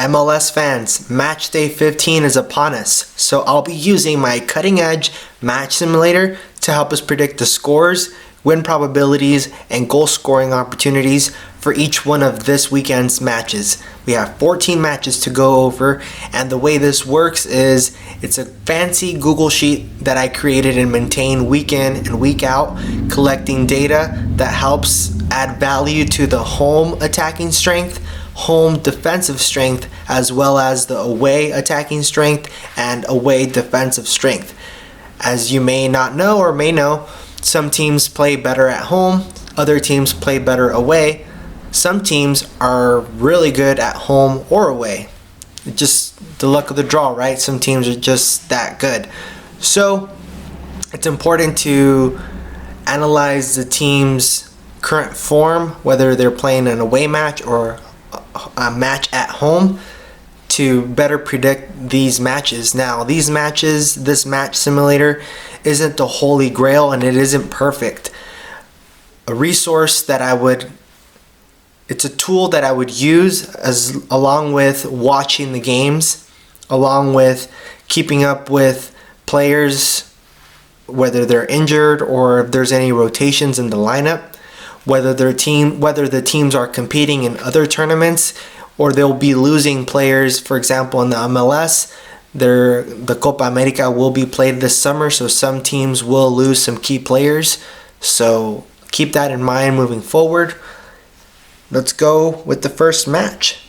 MLS fans, Matchday 15 is upon us, so I'll be using my cutting-edge match simulator to help us predict the scores, win probabilities, and goal scoring opportunities for each one of this weekend's matches. We have 14 matches to go over, and the way this works is it's a fancy Google Sheet that I created and maintain week in and week out, collecting data that helps add value to the home attacking strength, home defensive strength, as well as the away attacking strength and away defensive strength. As you may not know or may know, some teams play better at home, other teams play better away. Some teams are really good at home or away. Just the luck of the draw, right? Some teams are just that good. So it's important to analyze the team's current form, whether they're playing an away match or a match at home, to better predict these matches. Now, these matches, this match simulator isn't the holy grail and it isn't perfect. A resource that it's a tool that I would use along with watching the games, along with keeping up with players, whether they're injured or if there's any rotations in the lineup, whether the teams are competing in other tournaments or they'll be losing players. For example, in the MLS, the Copa America will be played this summer, so some teams will lose some key players. So keep that in mind moving forward. Let's go with the first match.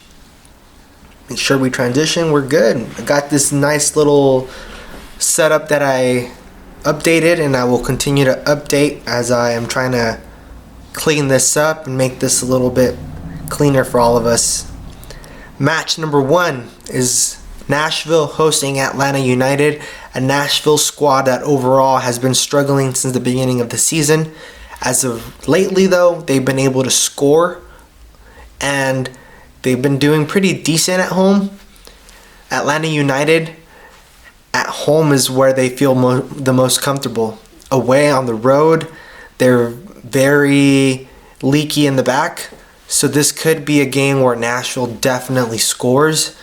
Make sure we transition. We're good. I got this nice little setup that I updated, and I will continue to update as I am trying to clean this up and make this a little bit cleaner for all of us. Match number 1 is Nashville hosting Atlanta United, a Nashville squad that overall has been struggling since the beginning of the season. As of lately, though, they've been able to score and they've been doing pretty decent at home. Atlanta United at home is where they feel the most comfortable. Away on the road, they're very leaky in the back, so this could be a game where Nashville definitely scores.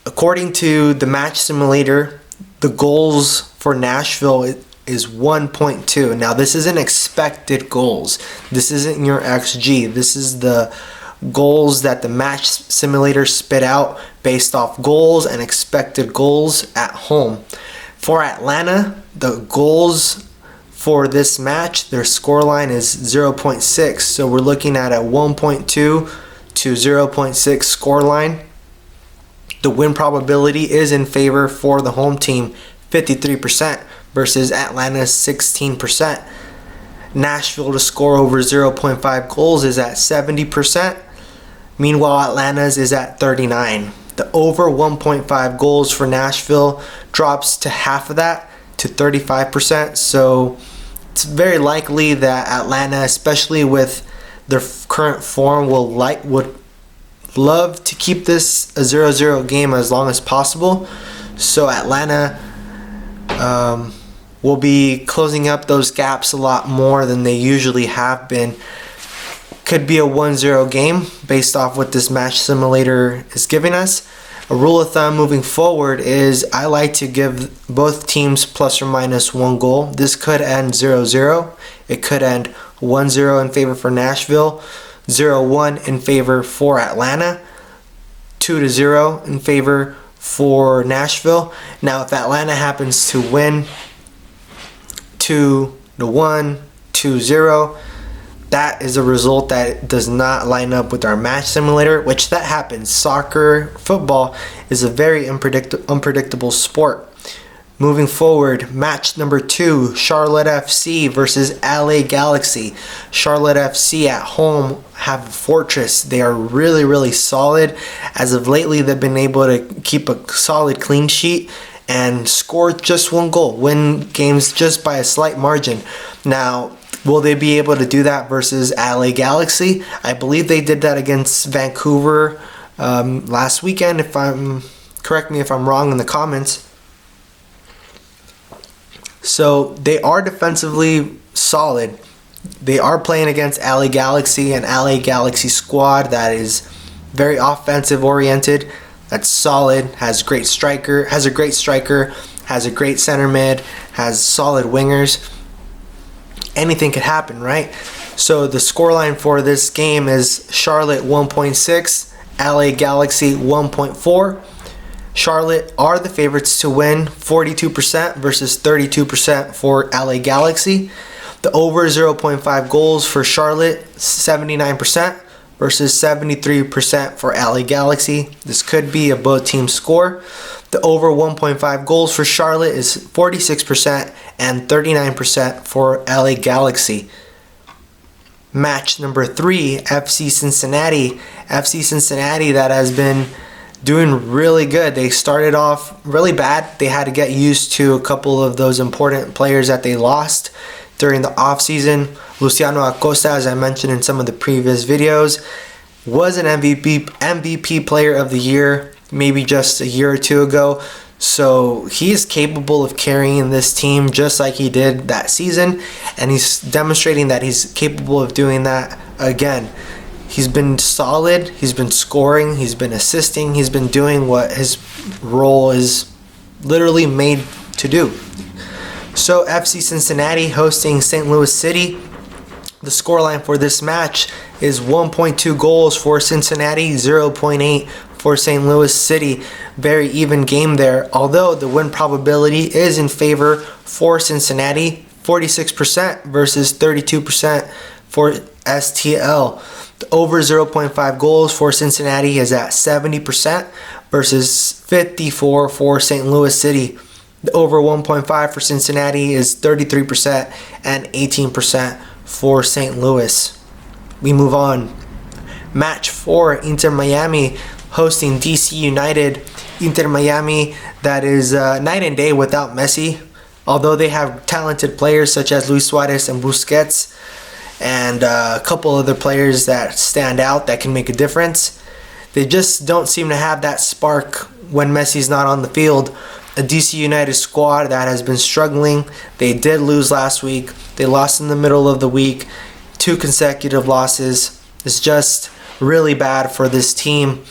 According to the match simulator, the goals for Nashville is 1.2. Now, this isn't expected goals. This isn't your XG. This is the goals that the match simulator spit out based off goals and expected goals at home. For Atlanta, the goals for this match, their scoreline is 0.6. So we're looking at a 1.2 to 0.6 scoreline. The win probability is in favor for the home team, 53% versus Atlanta's 16%. Nashville to score over 0.5 goals is at 70%. Meanwhile, Atlanta's is at 39%. The over 1.5 goals for Nashville drops to half of that, to 35%. So it's very likely that Atlanta, especially with their current form, would love to keep this a 0-0 game as long as possible. So Atlanta will be closing up those gaps a lot more than they usually have been. Could be a 1-0 game based off what this match simulator is giving us. A rule of thumb moving forward is I like to give both teams plus or minus 1 goal. This could end 0-0. It could end 1-0 in favor for Nashville, 0-1 in favor for Atlanta, 2-0 in favor for Nashville. Now, if Atlanta happens to win 2-1, 2-0, that is a result that does not line up with our match simulator, which that happens. Soccer, football is a very unpredictable sport. Moving forward, match number 2, Charlotte FC versus LA Galaxy. Charlotte FC at home have a fortress. They are really, really solid. As of lately, they've been able to keep a solid clean sheet and score just 1 goal, win games just by a slight margin. Now, will they be able to do that versus LA Galaxy? I believe they did that against Vancouver last weekend. Correct me if I'm wrong in the comments. So they are defensively solid. They are playing against LA Galaxy, an LA Galaxy squad that is very offensive oriented. That's solid. Has a great striker. Has a great center mid. Has solid wingers. Anything could happen, right? So the scoreline for this game is Charlotte 1.6, LA Galaxy 1.4. Charlotte are the favorites to win, 42% versus 32% for LA Galaxy. The over 0.5 goals for Charlotte, 79% versus 73% for LA Galaxy. This could be a both team score. The over 1.5 goals for Charlotte is 46% and 39% for LA Galaxy. Match number 3, FC Cincinnati. FC Cincinnati that has been doing really good. They started off really bad. They had to get used to a couple of those important players that they lost during the offseason. Luciano Acosta, as I mentioned in some of the previous videos, was an MVP player of the year maybe just a year or two ago. So he's capable of carrying this team just like he did that season, and he's demonstrating that he's capable of doing that again. He's been solid, he's been scoring, he's been assisting, he's been doing what his role is literally made to do. So FC Cincinnati hosting St. Louis City. The scoreline for this match is 1.2 goals for Cincinnati, 0.8 for St. Louis City. Very even game there, although the win probability is in favor for Cincinnati, 46% versus 32% for STL. The over 0.5 goals for Cincinnati is at 70% versus 54% for St. Louis City. The over 1.5 for Cincinnati is 33% and 18% for St. Louis. We move on. Match 4, Inter Miami hosting DC United. Inter Miami that is night and day without Messi, although they have talented players such as Luis Suarez and Busquets and a couple other players that stand out that can make a difference. They just don't seem to have that spark when Messi's not on the field. A DC United squad that has been struggling. They did lose last week. They lost in the middle of the week. 2 consecutive losses. It's just really bad for this team.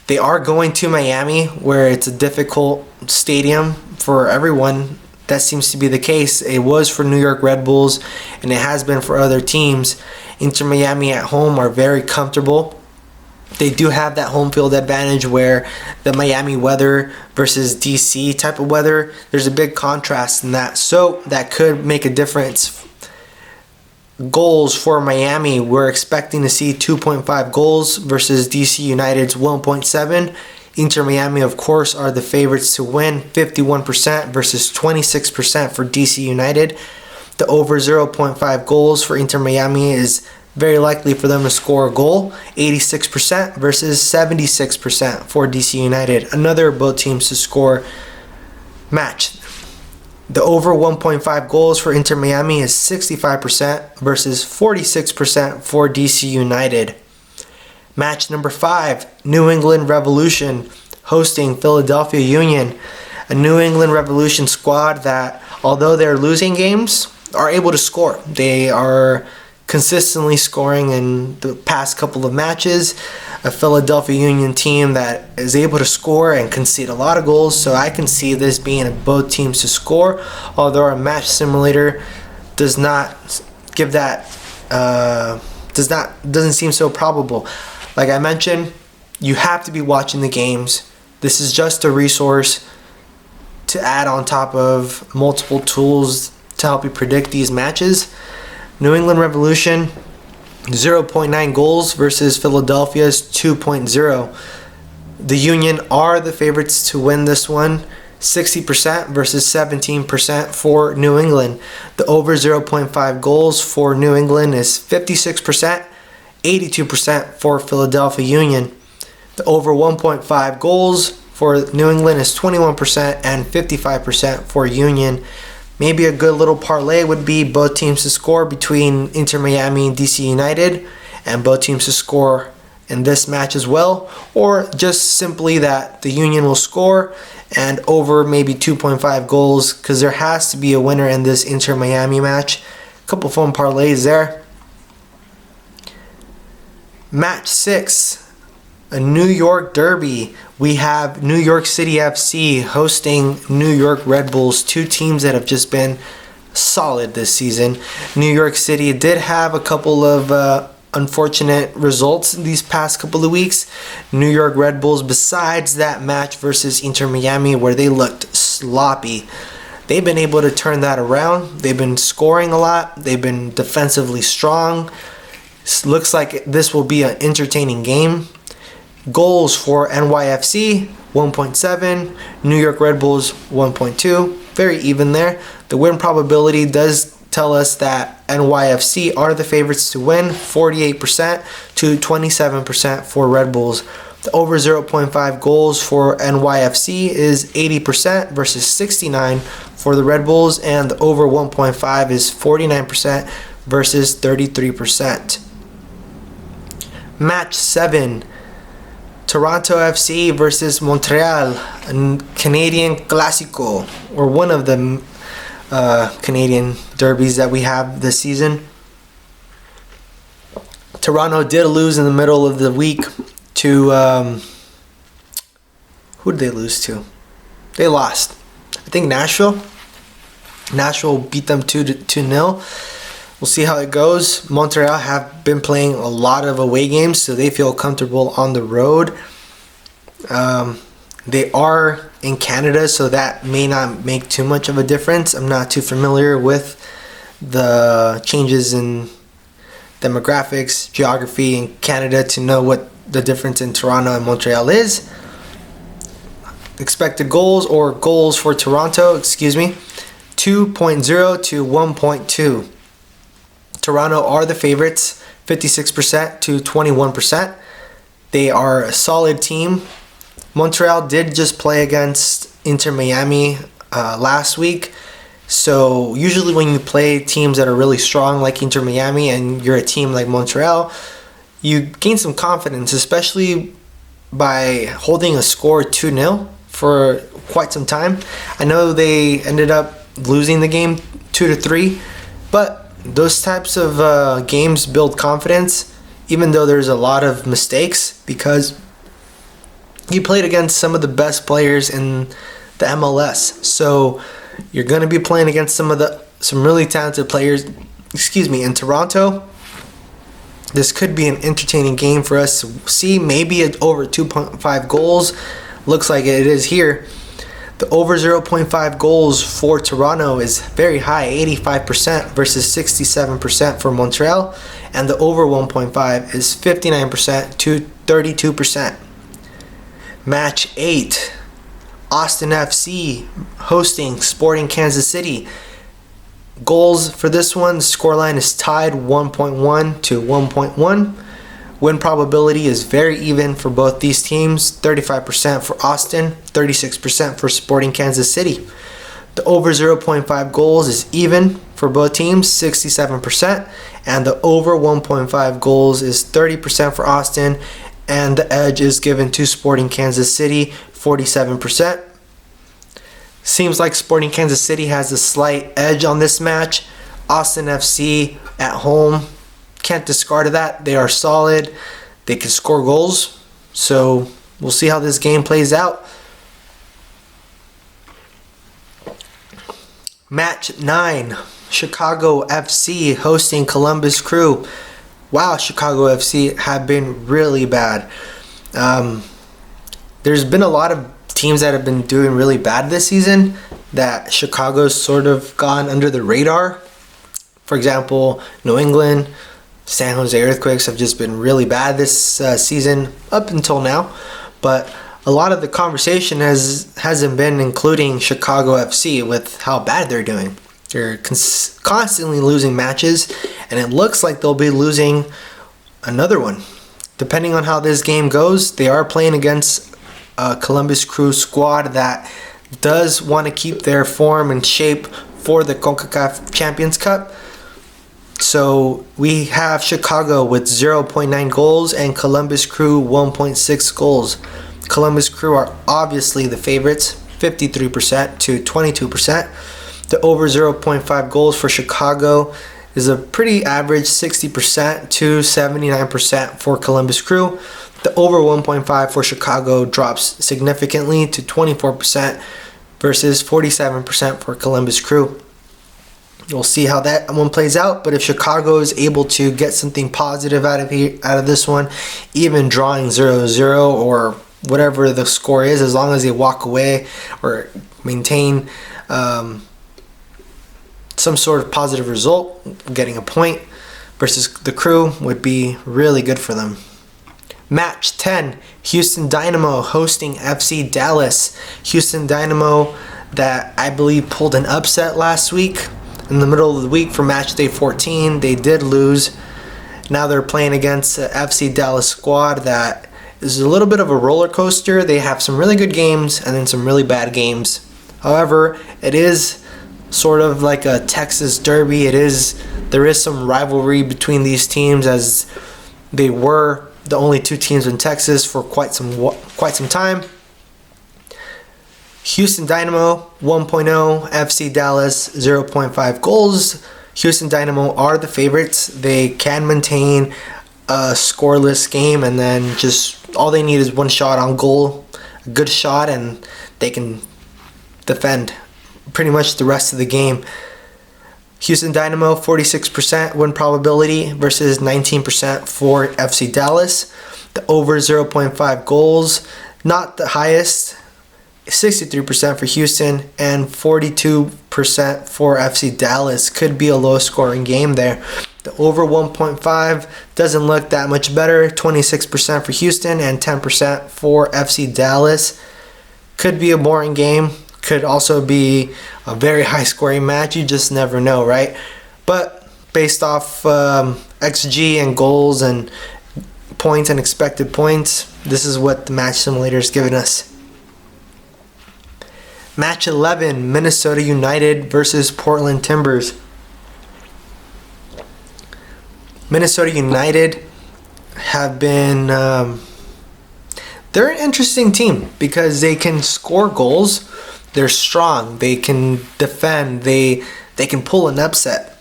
They are going to Miami, where it's a difficult stadium for everyone. That seems to be the case. It was for New York Red Bulls, and it has been for other teams. Inter Miami at home are very comfortable. They do have that home field advantage where the Miami weather versus DC type of weather, there's a big contrast in that. So that could make a difference. Goals for Miami, we're expecting to see 2.5 goals versus DC United's 1.7. Inter Miami, of course, are the favorites to win, 51% versus 26% for DC United. The over 0.5 goals for Inter Miami is very likely for them to score a goal, 86% versus 76% for DC United. Another both teams to score match. The over 1.5 goals for Inter Miami is 65% versus 46% for DC United. Match number 5, New England Revolution hosting Philadelphia Union. A New England Revolution squad that, although they're losing games, are able to score. They are consistently scoring in the past couple of matches. A Philadelphia Union team that is able to score and concede a lot of goals, so I can see this being both teams to score, although our match simulator does not give that doesn't seem so probable. Like I mentioned, you have to be watching the games. This is just a resource to add on top of multiple tools to help you predict these matches. New England Revolution, 0.9 goals versus Philadelphia's 2.0. The Union are the favorites to win this one, 60% versus 17% for New England. The over 0.5 goals for New England is 56%, 82% for Philadelphia Union. The over 1.5 goals for New England is 21% and 55% for Union. Maybe a good little parlay would be both teams to score between Inter Miami and DC United, and both teams to score in this match as well, or just simply that the Union will score and over maybe 2.5 goals, because there has to be a winner in this Inter Miami match. A couple fun parlays there. Match 6, a New York derby. We have New York City FC hosting New York Red Bulls, two teams that have just been solid this season. New York City did have a couple of unfortunate results these past couple of weeks. New York Red Bulls, besides that match versus Inter Miami where they looked sloppy, they've been able to turn that around. They've been scoring a lot. They've been defensively strong. Looks like this will be an entertaining game. Goals for NYFC 1.7, New York Red Bulls 1.2. Very even there. The win probability does tell us that NYFC are the favorites to win, 48% to 27% for Red Bulls. The over 0.5 goals for NYFC is 80% versus 69% for the Red Bulls, and the over 1.5 is 49% versus 33%. Match 7, Toronto FC versus Montreal, a Canadian Classico, or one of the Canadian derbies that we have this season. Toronto did lose in the middle of the week to who did they lose to? They lost. I think Nashville. Nashville beat them 2-0. We'll see how it goes. Montreal have been playing a lot of away games, so they feel comfortable on the road. They are in Canada, so that may not make too much of a difference. I'm not too familiar with the changes in demographics, geography in Canada to know what the difference in Toronto and Montreal is. Expected goals, or goals for Toronto, 2.0 to 1.2. Toronto are the favorites, 56% to 21%. They are a solid team. Montreal did just play against Inter Miami last week. So usually when you play teams that are really strong like Inter Miami and you're a team like Montreal, you gain some confidence, especially by holding a score 2-0 for quite some time. I know they ended up losing the game 2-3, but those types of games build confidence, even though there's a lot of mistakes, because you played against some of the best players in the MLS. So you're going to be playing against some really talented players, in Toronto. This could be an entertaining game for us to see. Maybe it's over 2.5 goals. Looks like it is here. The over 0.5 goals for Toronto is very high, 85% versus 67% for Montreal. And the over 1.5 is 59% to 32%. Match 8, Austin FC hosting Sporting Kansas City. Goals for this one, scoreline is tied 1.1 to 1.1. Win probability is very even for both these teams, 35% for Austin, 36% for Sporting Kansas City. The over 0.5 goals is even for both teams, 67%, and the over 1.5 goals is 30% for Austin, and the edge is given to Sporting Kansas City, 47%. Seems like Sporting Kansas City has a slight edge on this match. Austin FC at home, can't discard of that. They are solid. They can score goals. So we'll see how this game plays out. Match 9, Chicago FC hosting Columbus Crew. Wow, Chicago FC have been really bad. There's been a lot of teams that have been doing really bad this season that Chicago's sort of gone under the radar. For example, New England, San Jose Earthquakes have just been really bad this season up until now. But a lot of the conversation hasn't been including Chicago FC with how bad they're doing. They're constantly losing matches, and it looks like they'll be losing another one. Depending on how this game goes, they are playing against a Columbus Crew squad that does want to keep their form and shape for the CONCACAF Champions Cup. So we have Chicago with 0.9 goals and Columbus Crew 1.6 goals. Columbus Crew are obviously the favorites, 53% to 22%. The over 0.5 goals for Chicago is a pretty average 60% to 79% for Columbus Crew. The over 1.5 for Chicago drops significantly to 24% versus 47% for Columbus Crew. We'll see how that one plays out, but if Chicago is able to get something positive out of this one, even drawing 0-0 or whatever the score is, as long as they walk away or maintain some sort of positive result, getting a point versus the Crew would be really good for them. Match 10, Houston Dynamo hosting FC Dallas. Houston Dynamo that I believe pulled an upset last week. In the middle of the week for Matchday 14, they did lose. Now they're playing against the FC Dallas squad that is a little bit of a roller coaster. They have some really good games and then some really bad games. However, it is sort of like a Texas derby. There is some rivalry between these teams, as they were the only two teams in Texas for quite some time. Houston Dynamo 1.0, FC Dallas 0.5 goals. Houston Dynamo are the favorites. They can maintain a scoreless game, and then just all they need is one shot on goal, a good shot, and they can defend pretty much the rest of the game. Houston Dynamo 46% win probability versus 19% for FC Dallas. The over 0.5 goals, not the highest. 63% for Houston and 42% for FC Dallas. Could be a low scoring game there. The over 1.5 doesn't look that much better. 26% for Houston and 10% for FC Dallas. Could be a boring game. Could also be a very high scoring match. You just never know, right? But based off XG and goals and points and expected points, this is what the match simulator is giving us. Match 11, Minnesota United versus Portland Timbers. Minnesota United have been... they're an interesting team because they can score goals. They're strong. They can defend. They can pull an upset.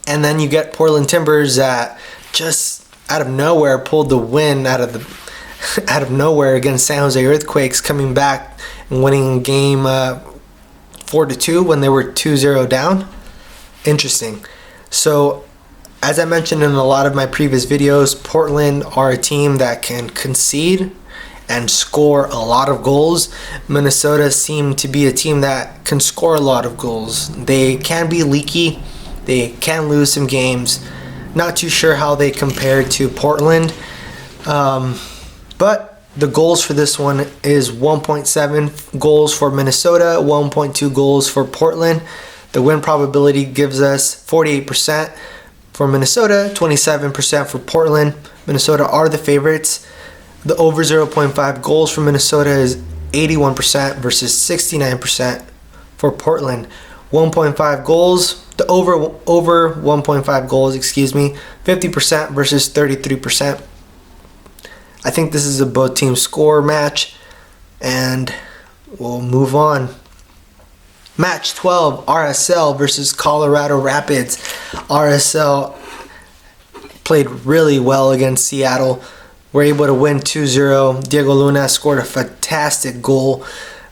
And then you get Portland Timbers that just out of nowhere pulled the win out of nowhere against San Jose Earthquakes, coming back and winning game 4-2 when they were 2-0 down. Interesting. So, as I mentioned in a lot of my previous videos, Portland are a team that can concede and score a lot of goals. Minnesota seem to be a team that can score a lot of goals. They can be leaky. They can lose some games. Not too sure how they compare to Portland. But the goals for this one is 1.7 goals for Minnesota, 1.2 goals for Portland. The win probability gives us 48% for Minnesota, 27% for Portland. Minnesota are the favorites. The over 0.5 goals for Minnesota is 81% versus 69% for Portland. 1.5 goals, the over 1.5 goals, 50% versus 33%. I think this is a both team score match, and we'll move on. Match 12, RSL versus Colorado Rapids. RSL played really well against Seattle. Were able to win 2-0. Diego Luna scored a fantastic goal.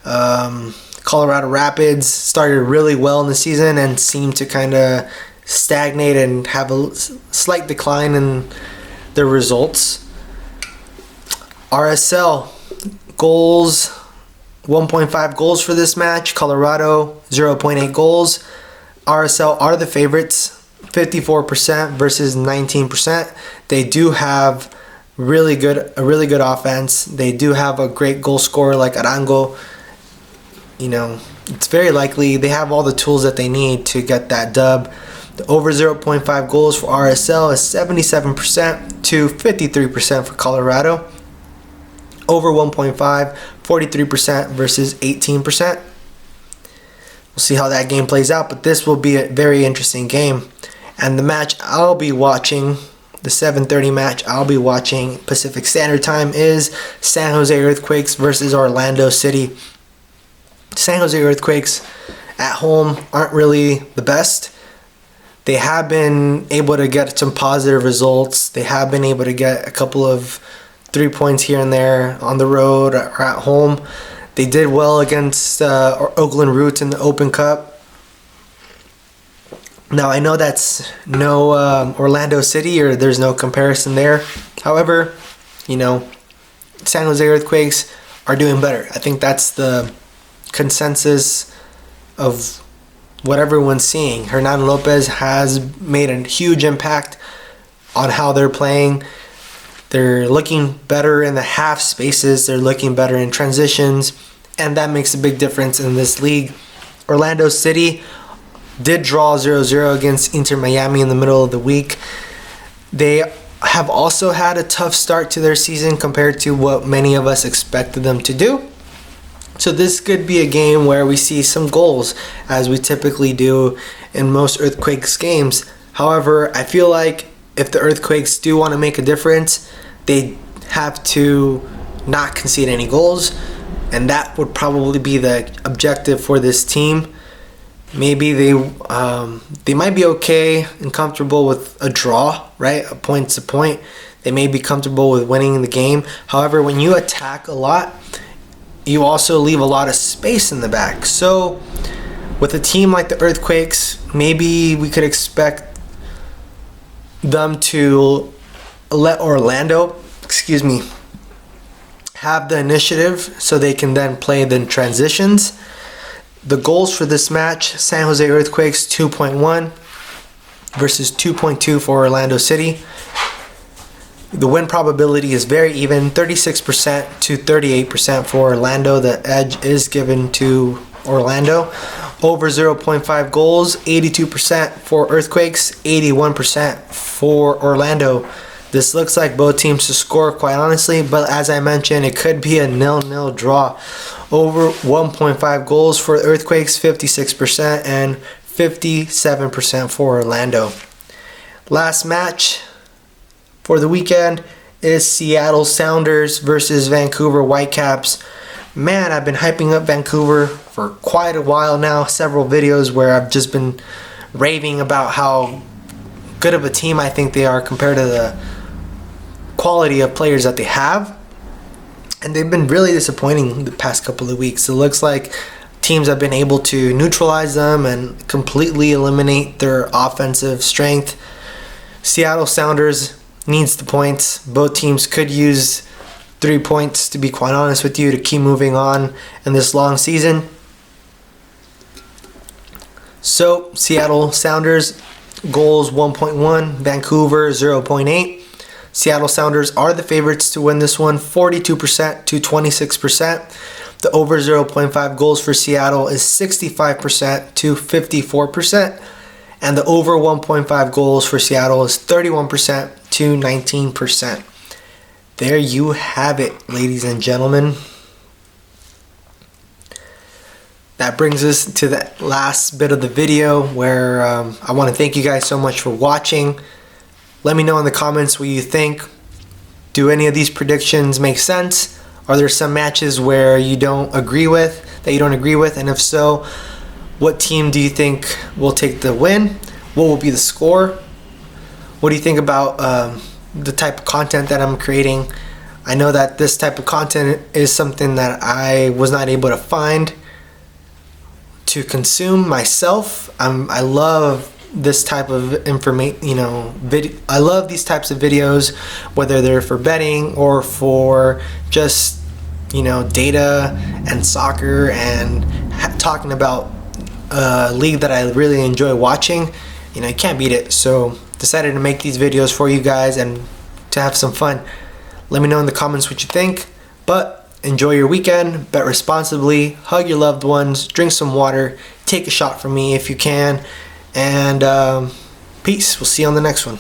Colorado Rapids started really well in the season and seemed to kind of stagnate and have a slight decline in their results. RSL goals, 1.5 goals for this match. Colorado 0.8 goals. RSL are the favorites, 54% versus 19%. They do have a really good offense. They do have a great goal scorer like Arango. You know, it's very likely they have all the tools that they need to get that dub. The over 0.5 goals for RSL is 77% to 53% for Colorado. Over 1.5, 43% versus 18%. We'll see how that game plays out, but this will be a very interesting game. And the match I'll be watching, the 7:30 match I'll be watching Pacific Standard Time, is San Jose Earthquakes versus Orlando City. San Jose Earthquakes at home aren't really the best. They have been able to get some positive results. They have been able to get a couple of 3 points here and there on the road or at home. They did well against Oakland Roots in the Open Cup. Now, I know that's no Orlando City, or there's no comparison there. However, San Jose Earthquakes are doing better. I think that's the consensus of what everyone's seeing. Hernan Lopez has made a huge impact on how they're playing. They're looking better in the half spaces. They're looking better in transitions. And that makes a big difference in this league. Orlando City did draw 0-0 against Inter Miami in the middle of the week. They have also had a tough start to their season compared to what many of us expected them to do. So this could be a game where we see some goals, as we typically do in most Earthquakes games. However, I feel like if the Earthquakes do want to make a difference, they have to not concede any goals, and that would probably be the objective for this team. Maybe they might be okay and comfortable with a draw, right? A point to point. They may be comfortable with winning the game. However, when you attack a lot, you also leave a lot of space in the back. So with a team like the Earthquakes, maybe we could expect them to let Orlando, have the initiative so they can then play the transitions. The goals for this match: San Jose Earthquakes 2.1 versus 2.2 for Orlando City. The win probability is very even, 36% to 38% for Orlando. The edge is given to Orlando. Over 0.5 goals, 82% for Earthquakes, 81% for Orlando. This looks like both teams to score, quite honestly, but as I mentioned, it could be a 0-0 draw. Over 1.5 goals for Earthquakes, 56%, and 57% for Orlando. Last match for the weekend is Seattle Sounders versus Vancouver Whitecaps. Man, I've been hyping up Vancouver for quite a while now. Several videos where I've just been raving about how good of a team I think they are compared to the quality of players that they have. And they've been really disappointing the past couple of weeks. It looks like teams have been able to neutralize them and completely eliminate their offensive strength. Seattle Sounders needs the points. Both teams could use 3 points, to be quite honest with you, to keep moving on in this long season. So Seattle Sounders goals 1.1, Vancouver 0.8. Seattle Sounders are the favorites to win this one, 42% to 26%. The over 0.5 goals for Seattle is 65% to 54%. And the over 1.5 goals for Seattle is 31% to 19%. There you have it, ladies and gentlemen. That brings us to the last bit of the video where I want to thank you guys so much for watching. Let me know in the comments what you think. Do any of these predictions make sense? Are there some matches where you don't agree with, and if so, what team do you think will take the win? What will be the score? What do you think about the type of content that I'm creating? I know that this type of content is something that I was not able to find to consume myself. I love this type of information, I love these types of videos, whether they're for betting or for just, data and soccer and talking about a league that I really enjoy watching. You can't beat it. So decided to make these videos for you guys and to have some fun. Let me know in the comments what you think, but enjoy your weekend, bet responsibly, hug your loved ones, drink some water, take a shot from me if you can, and peace. We'll see you on the next one.